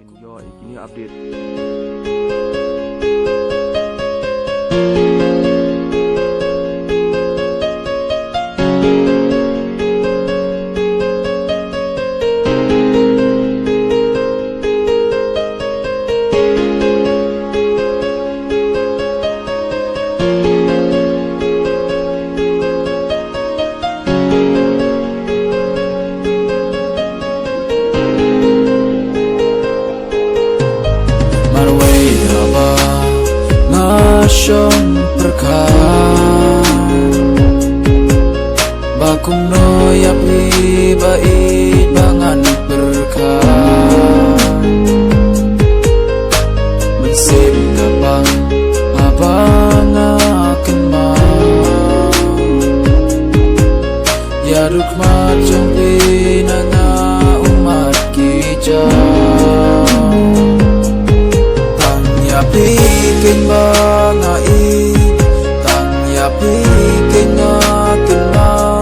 enjoy kini update. Nasyong perkan Bakum no yapi bait bangan berkan Mensip kapang abang akan mau Yaruk macam pinanga umat kijau Bikin bangai tang ya bikin ngakin mau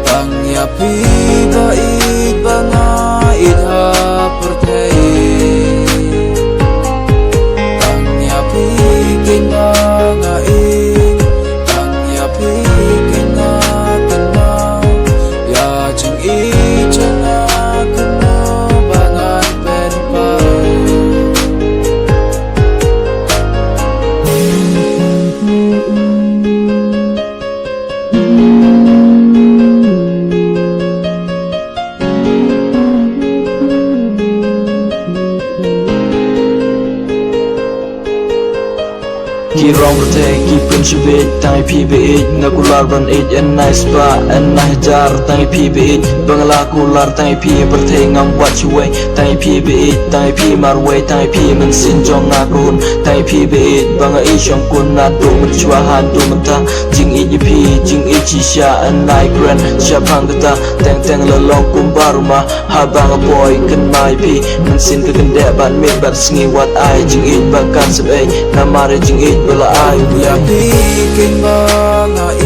tang ya bait bangai hapertei tang ya bikin bangai tang ya bikin ngakin mau ya jeng I jeng ngakin mau bangan penpau Ki rong berteng ki prinsipit tangi PBH ngakular ban it and nice ba and nahjar tangi PBH bangla kular tangi P berteng ngam what you way tangi PBH tangi P marway tangi P men sin jong ngakun tangi PBH banga I syong kun na do mencuahan do mentah jing I P jing I cisha and night grand syapang kata teng teng lelong kumbaruma habang boy kenai P men sin kekendek ban mit bat sengi what I jing I bakar sebe namare jing I bela ai ya bikin bangai